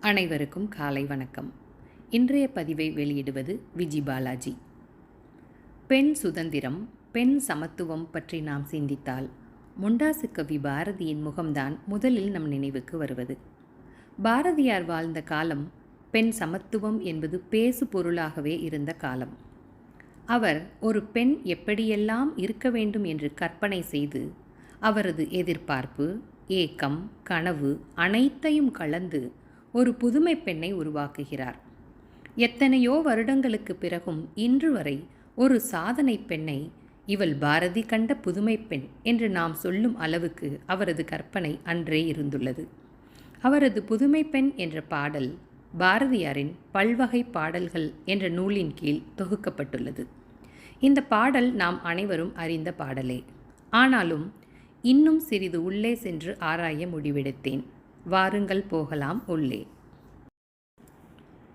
அனைவருக்கும் காலை வணக்கம். இன்றைய பதிவை வெளியிடுவது விஜி பாலாஜி. பெண் சுதந்திரம், பெண் சமத்துவம் பற்றி நாம் சிந்தித்தால் முண்டாசு கவி பாரதியின் முகம்தான் முதலில் நம் நினைவுக்கு வருவது. பாரதியார் வாழ்ந்த காலம் பெண் சமத்துவம் என்பது பேசு பொருளாகவே இருந்த காலம். அவர் ஒரு பெண் எப்படியெல்லாம் இருக்க வேண்டும் என்று கற்பனை செய்து அவரது எதிர்பார்ப்பு, ஏக்கம், கனவு அனைத்தையும் கலந்து ஒரு புதுமை பெண்ணை உருவாக்குகிறார். எத்தனையோ வருடங்களுக்கு பிறகும் இன்று வரை ஒரு சாதனை பெண்ணை இவள் பாரதி கண்ட புதுமை பெண் என்று நாம் சொல்லும் அளவுக்கு அவரது கற்பனை அன்றே இருந்துள்ளது. அவரது புதுமை பெண் என்ற பாடல் பாரதியாரின் பல்வகை பாடல்கள் என்ற நூலின் கீழ் தொகுக்கப்பட்டுள்ளது. இந்த பாடல் நாம் அனைவரும் அறிந்த பாடலே. ஆனாலும் இன்னும் சிறிது உள்ளே சென்று ஆராய முடிவெடுத்தேன். வாருங்கள் போகலாம் உள்ளே.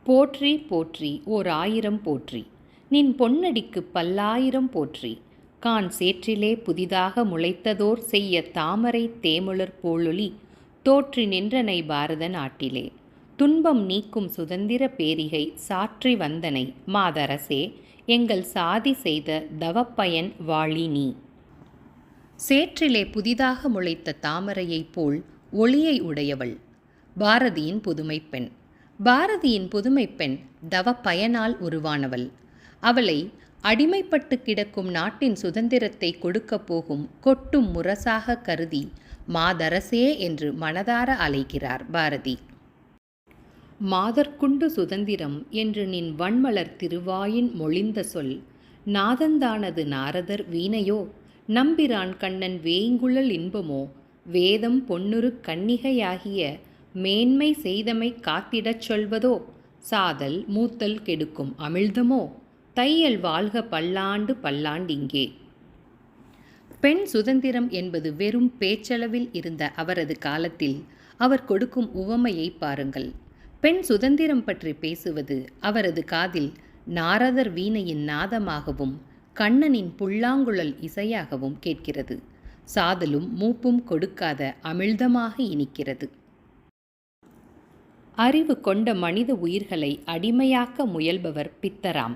போற்றி போற்றி ஓர் ஆயிரம் போற்றி, நின் பொன்னடிக்கு பல்லாயிரம் போற்றி, கான் சேற்றிலே புதிதாக முளைத்ததோர் செய்ய தாமரை தேமுலர் போலொளி தோற்றி நின்றனை பாரத நாட்டிலே, துன்பம் நீக்கும் சுதந்திர பேரிகை சாற்றி வந்தனை மாதரசே, எங்கள் சாதி செய்த தவப்பயன் வாழி நீ. சேற்றிலே புதிதாக முளைத்த தாமரையைப் போல் ஒளியை உடையவள் பாரதியின் புதுமை பெண். பாரதியின் புதுமை பெண் தவ பயனால் உருவானவள். அவளை அடிமைப்பட்டு கிடக்கும் நாட்டின் சுதந்திரத்தை கொடுக்கப் போகும் கொட்டும் முரசாக கருதி மாதரசே என்று மனதார அழைக்கிறார் பாரதி. மாதர்க்குண்டு சுதந்திரம் என்று நின் வன்மலர் திருவாயின் மொழிந்த சொல், நாதந்தானது நாரதர் வீணையோ, நம்பிரான் கண்ணன் வேங்குழல் இன்பமோ, வேதம் பொன்னுரு கன்னிகையாகிய மேன்மை செய்தமை காத்திடச் சொல்வதோ, சாதல் மூத்தல் கெடுக்கும் அமிழ்தமோ, தையல் வாழ்க பல்லாண்டு பல்லாண்டிங்கே. பெண் சுதந்திரம் என்பது வெறும் பேச்சளவில் இருந்த அவரது காலத்தில் அவர் கொடுக்கும் உவமையை பாருங்கள். பெண் சுதந்திரம் பற்றி பேசுவது அவரது காதில் நாரதர் வீணையின் நாதமாகவும் கண்ணனின் புல்லாங்குழல் இசையாகவும் கேட்கிறது. சாதலும் மூப்பும் கொடுக்காத அமிழ்தமாக இனிக்கிறது. அறிவு கொண்ட மனித உயிர்களை அடிமையாக்க முயல்பவர் பித்தராம்.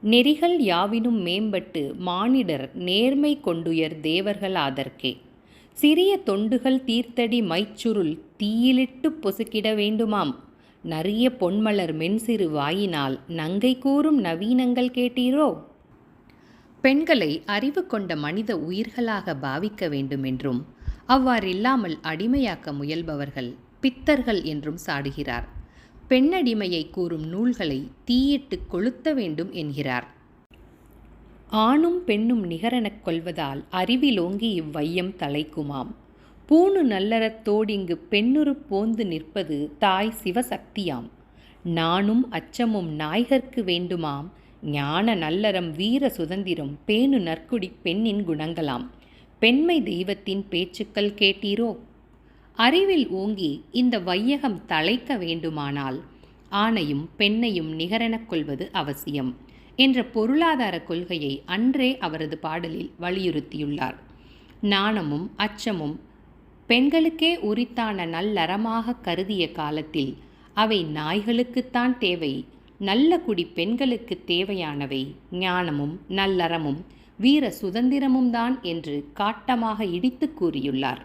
நெறிகள் யாவினும் மேம்பட்டு மானிடர் நேர்மை கொண்டுயர் தேவர்கள் ஆதற்கே, சிறிய தொண்டுகள் தீர்த்தடி மைச்சுருள் தீயிலிட்டு பொசுக்கிட வேண்டுமாம், நறிய பொன்மலர் மென்சிறு வாயினால் நங்கை கூறும் நவீனங்கள் கேட்டீரோ. பெண்களை அறிவு கொண்ட மனித உயிர்களாக பாவிக்க வேண்டுமென்றும் அவ்வாறில்லாமல் அடிமையாக்க முயல்பவர்கள் பித்தர்கள் என்றும் சாடுகிறார். பெண்ணடிமையை கூறும் நூல்களை தீயிட்டு கொளுத்த வேண்டும் என்கிறார். ஆணும் பெண்ணும் நிகரெனக் கொள்வதால் அறிவிலோங்கி இவ்வையம் தலைக்குமாம், பூணு நல்லறத்தோடிங்கு பெண்ணுரு போந்து நிற்பது தாய் சிவசக்தியாம், நானும் அச்சமும் நாய்கர்க்கு வேண்டுமாம், ஞான நல்லறம் வீர சுதந்திரம் பேணு நற்குடி பெண்ணின் குணங்களாம், பெண்மை தெய்வத்தின் பேச்சுக்கள் கேட்டீரோ. அறிவில் ஓங்கி இந்த வையகம் தலைக்க வேண்டுமானால் ஆணையும் பெண்ணையும் நிகரெனக் கொள்வது அவசியம் என்ற பொருளாதார கொள்கையை அன்றே அவரது பாடலில் வலியுறுத்தியுள்ளார். நாணமும் அச்சமும் பெண்களுக்கே உரித்தான நல்லறமாக கருதிய காலத்தில் அவை நாய்களுக்குத்தான் தேவை, நல்ல குடி பெண்களுக்கு தேவையானவை ஞானமும் நல்லறமும் வீர சுதந்திரமும் தான் என்று காட்டமாக இடித்து கூறியுள்ளார்.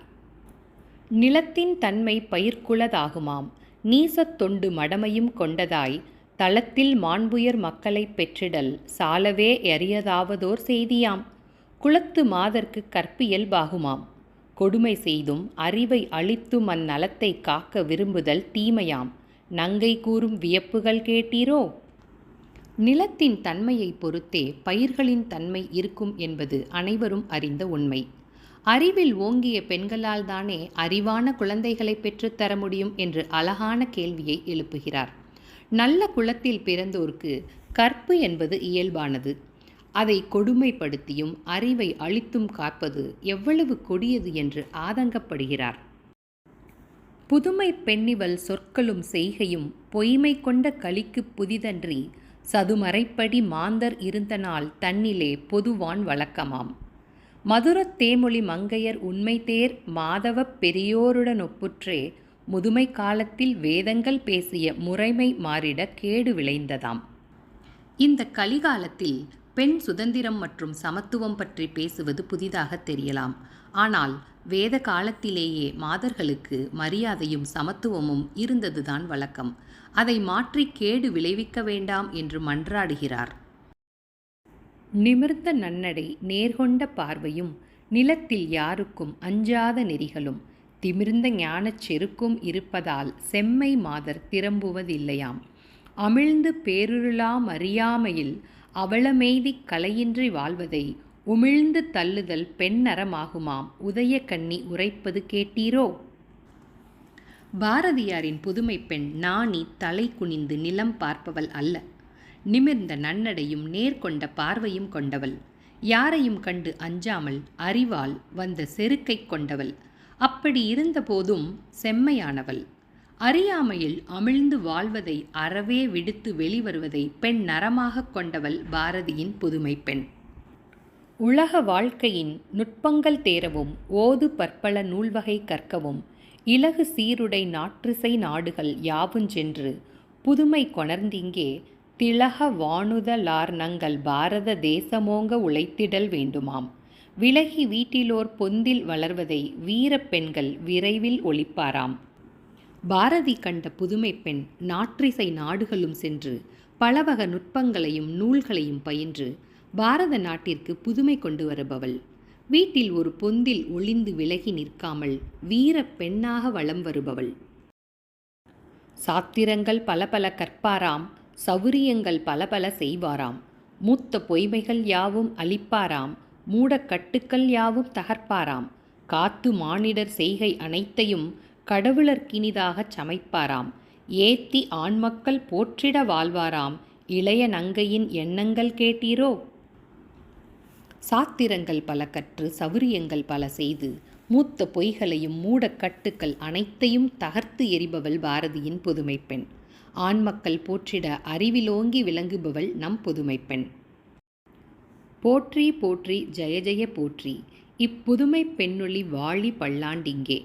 நிலத்தின் தன்மை பயிர்க்குளதாகுமாம், நீசத் தொண்டு மடமையும் கொண்டதாய், தளத்தில் மாண்புயர் மக்களை பெற்றிடல் சாலவே எறியதாவதோர் செய்தியாம், குலத்து மாதர்க்கு கற்பியல்பாகுமாம், கொடுமை செய்தும் அறிவை அளித்தும் அந்நலத்தை காக்க விரும்புதல் தீமையாம், நங்கை கூறும் வியப்புகள் கேட்டீரோ. நிலத்தின் தன்மையை பொறுத்தே பயிர்களின் தன்மை இருக்கும் என்பது அனைவரும் அறிந்த உண்மை. அறிவில் ஓங்கிய பெண்களால் தானே அறிவான குழந்தைகளை பெற்றுத்தர முடியும் என்று அழகான கேள்வியை எழுப்புகிறார். நல்ல குலத்தில் பிறந்தோர்க்கு கற்பு என்பது இயல்பானது. அதை கொடுமைப்படுத்தியும் அறிவை அளித்தும் காப்பது எவ்வளவு கொடியது என்று ஆதங்கப்படுகிறார். புதுமை பெண்ணிவள் சொற்களும் செய்கையும் பொய்மை கொண்ட களிக்கு புதிதன்றி, சதுமறைப்படி மாந்தர் இருந்தனால் தன்னிலே பொதுவான் வழக்கமாம், மதுரத் தேமொழி மங்கையர் உண்மை தேர் மாதவப் பெரியோருடனொப்புற்றே முதுமை காலத்தில் வேதங்கள் பேசிய முறைமை மாறிட கேடு விளைந்ததாம். இந்த கலிகாலத்தில் பெண் சுதந்திரம் மற்றும் சமத்துவம் பற்றி பேசுவது புதிதாக தெரியலாம். ஆனால் வேத காலத்திலேயே மாதர்களுக்கு மரியாதையும் சமத்துவமும் இருந்ததுதான் வழக்கம். அதை மாற்றி கேடு விளைவிக்க வேண்டாம் என்று மன்றாடுகிறார். நிமிர்ந்த நன்னடை, நேர்கொண்ட பார்வையும், நிலத்தில் யாருக்கும் அஞ்சாத நெறிகளும், திமிர்ந்த ஞானச் செருக்கும் இருப்பதால் செம்மை மாதர் திரம்புவதில்லையாம். அமிழ்ந்து பேருருளாம் அறியாமையில் அவளமெய்திக் கலையின்றி வாழ்வதை உமிழ்ந்து தள்ளுதல் பெண்ணறமாகுமாம் உதய கன்னி உரைப்பது கேட்டீரோ? பாரதியாரின் புதுமை பெண் நாணி தலை குனிந்து நிலம் பார்ப்பவள் அல்ல. நிமிர்ந்த நன்னடையும் நேர்கொண்ட பார்வையும் கொண்டவள். யாரையும் கண்டு அஞ்சாமல் அறிவால் வந்த செருக்கை கொண்டவள். அப்படி இருந்த போதும் செம்மையானவள். அறியாமையில் அமிழ்ந்து வாழ்வதை அறவே விடுத்து வெளிவருவதை பெண் நரமாக கொண்டவள் பாரதியின் புதுமை பெண். உலக வாழ்க்கையின் நுட்பங்கள் தேரவும், ஓது பற்பல நூல்வகை கற்கவும், இலகு சீருடை நாற்றிசை நாடுகள் யாவுஞ்சென்று புதுமை கொணர்ந்திங்கே திலக வானுதலார் நங்கள் பாரத தேசமோங்க உழைத்திடல் வேண்டுமாம். விலகி வீட்டிலோர் பொந்தில் வளர்வதை வீரப் பெண்கள் விரைவில் ஒழிப்பாராம். பாரதி கண்ட புதுமை பெண் நாற்றிசை நாடுகளும் சென்று பலவக நுட்பங்களையும் நூல்களையும் பயின்று பாரத நாட்டிற்கு புதுமை கொண்டு வருபவள். வீட்டில் ஒரு பொந்தில் ஒளிந்து விலகி நிற்காமல் வீர பெண்ணாக வலம் வருபவள். சாத்திரங்கள் பல பல கற்பாராம், சௌரியங்கள் பல பல செய்வாராம், மூத்த பொய்மைகள் யாவும் அளிப்பாராம், மூடக்கட்டுக்கள் யாவும் தகர்ப்பாராம், காத்து மானிடர் செய்கை அனைத்தையும் கடவுளர்க்கினிதாகச் சமைப்பாராம், ஏத்தி ஆண்மக்கள் போற்றிட வாழ்வாராம், இளைய நங்கையின் எண்ணங்கள் கேட்டீரோ? சாத்திரங்கள் பல கற்று சௌரியங்கள் பல செய்து மூத்த பொய்களையும் மூடக்கட்டுக்கள் அனைத்தையும் தகர்த்து எறிபவள் பாரதியின் புதுமை பெண். ஆண்மக்கள் போற்றிட அறிவிலோங்கி விளங்குபவள் நம் புதுமை பெண். போற்றி போற்றி ஜெய ஜெய போற்றி, இப்புதுமை பெண்ணொளி வாழி பல்லாண்டிங்கே.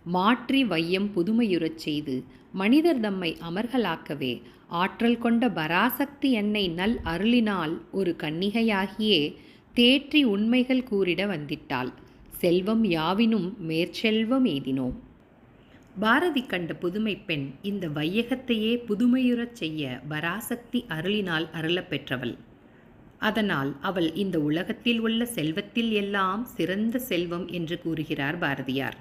மாற்றி வையம் புதுமையுறச் செய்து மனிதர் தம்மை அமர்களாக்கவே ஆற்றல் கொண்ட பராசக்தி என்னை நல் அருளினால் ஒரு கன்னிகையாகியே தேற்றி உண்மைகள் கூறிட வந்திட்டாள். செல்வம் யாவினும் மேற்செல்வம் எய்தினோம். பாரதி கண்ட புதுமை பெண் இந்த வையகத்தையே புதுமையுறச் செய்ய பராசக்தி அருளினால் அருளப் பெற்றவள். அதனால் அவள் இந்த உலகத்தில் உள்ள செல்வத்தில் எல்லாம் சிறந்த செல்வம் என்று கூறுகிறார் பாரதியார்.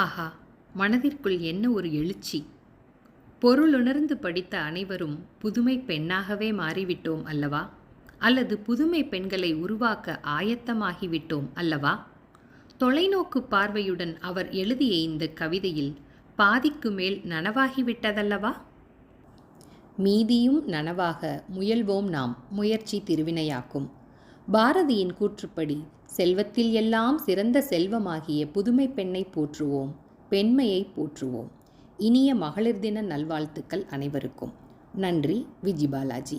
ஆஹா, மனதிற்குள் என்ன ஒரு எழுச்சி! பொருளுணர்ந்து படித்த அனைவரும் புதுமை பெண்ணாகவே மாறிவிட்டோம் அல்லவா? அல்லது புதுமை பெண்களை உருவாக்க ஆயத்தமாகிவிட்டோம் அல்லவா? தொலைநோக்கு பார்வையுடன் அவர் எழுதிய இந்த கவிதையில் பாதிக்கு மேல் நனவாகிவிட்டதல்லவா? மீதியும் நனவாக முயல்வோம் நாம். முயற்சி திருவினையாக்கும். பாரதியின் கூற்றுப்படி செல்வத்தில் எல்லாம் சிறந்த செல்வமாகிய புதுமை பெண்ணை போற்றுவோம், பெண்மையை போற்றுவோம். இனிய மகளிர் தின நல்வாழ்த்துக்கள் அனைவருக்கும். நன்றி. விஜி பாலாஜி.